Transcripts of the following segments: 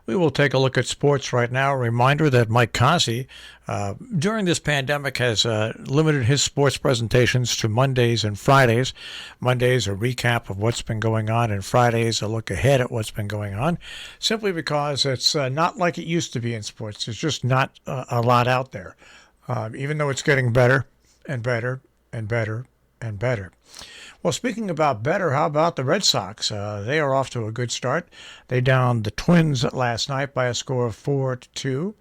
We will take a look at sports right now. A reminder that Mike Cozzi, during this pandemic, has limited his sports presentations to Mondays and Fridays. Mondays, a recap of what's been going on, and Fridays, a look ahead at what's been going on, simply because it's not like it used to be in sports. There's just not a lot out there, even though it's getting better and better and better and better. Well, speaking about better, how about the Red Sox? They are off to a good start. They downed the Twins last night by a score of 4-2.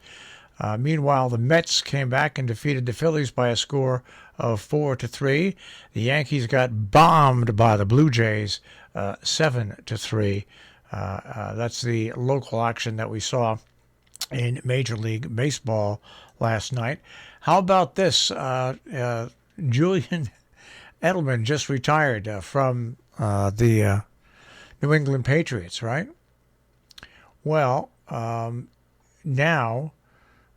Meanwhile, the Mets came back and defeated the Phillies by a score of 4-3. The Yankees got bombed by the Blue Jays 7-3. That's the local action that we saw in Major League Baseball last night. How about this? Julian Edelman just retired from the New England Patriots, right? Well, now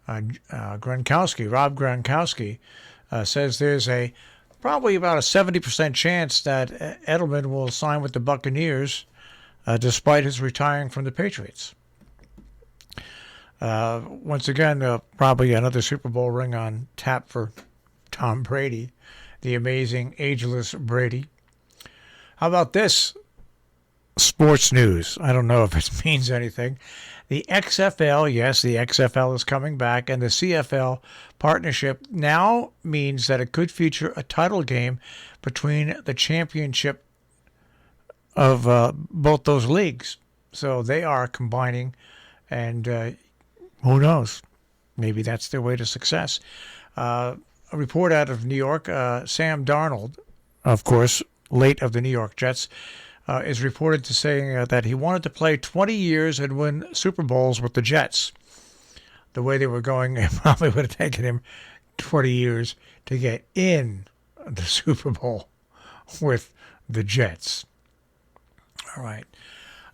Rob Gronkowski, says there's probably about a 70% chance that Edelman will sign with the Buccaneers despite his retiring from the Patriots. Once again, probably another Super Bowl ring on tap for Tom Brady, the amazing, ageless Brady. How about this? Sports news. I don't know if it means anything. The XFL, yes, the XFL is coming back, and the CFL partnership now means that it could feature a title game between the championship of both those leagues. So they are combining, and who knows? Maybe that's their way to success. A report out of New York, Sam Darnold, of course, late of the New York Jets, is reported to saying that he wanted to play 20 years and win Super Bowls with the Jets. The way they were going, it probably would have taken him 20 years to get in the Super Bowl with the Jets. All right.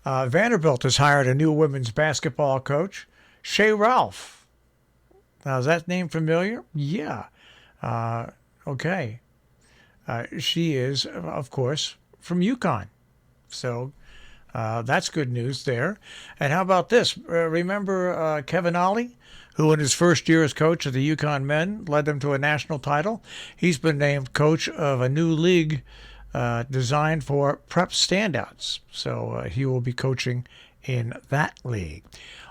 Vanderbilt has hired a new women's basketball coach, Shea Ralph. Now, is that name familiar? Yeah. Okay. She is, of course, from UConn. So that's good news there. And how about this? Remember Kevin Ollie, who in his first year as coach of the UConn men led them to a national title? He's been named coach of a new league designed for prep standouts. So he will be coaching in that league.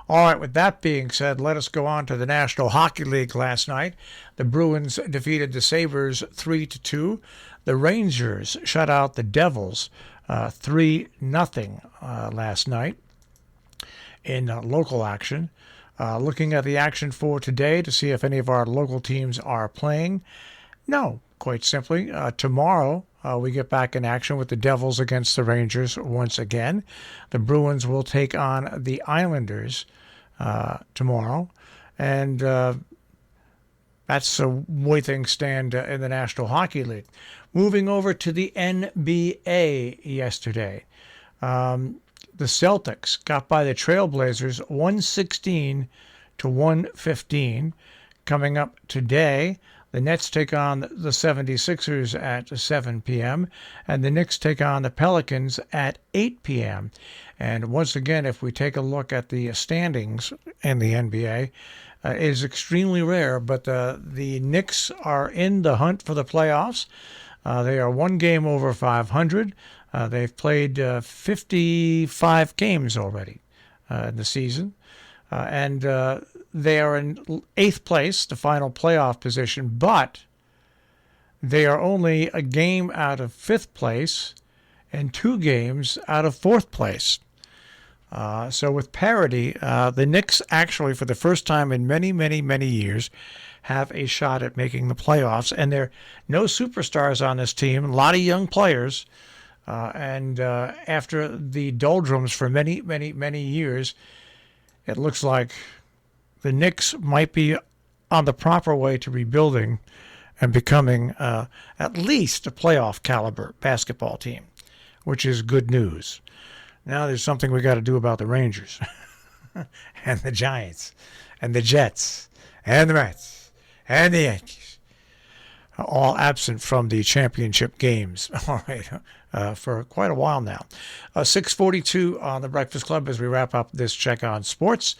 All right, with that being said, let us go on to the National Hockey League last night. The Bruins defeated the Sabres 3-2. The Rangers shut out the Devils 3-0 last night in local action. Looking at the action for today to see if any of our local teams are playing. No, quite simply. Tomorrow we get back in action with the Devils against the Rangers once again. The Bruins will take on the Islanders tomorrow. And that's the way things stand in the National Hockey League. Moving over to the NBA yesterday. The Celtics got by the Trailblazers 116-115. Coming up today, the Nets take on the 76ers at 7 p.m. and the Knicks take on the Pelicans at 8 p.m. And once again, if we take a look at the standings in the NBA, it is extremely rare, but the Knicks are in the hunt for the playoffs. They are one game over 500. They've played 55 games already in the season. And they are in 8th place, the final playoff position, but they are only a game out of 5th place and 2 games out of 4th place. So with parity, the Knicks actually, for the first time in many, many, many years, have a shot at making the playoffs. And there are no superstars on this team, a lot of young players. And after the doldrums for many, many, many years, it looks like the Knicks might be on the proper way to rebuilding and becoming at least a playoff caliber basketball team, which is good news. Now there's something we got to do about the Rangers and the Giants and the Jets and the Mets and the Yankees, all absent from the championship games. All right. for quite a while now. 6:42 on the Breakfast Club as we wrap up this check on sports.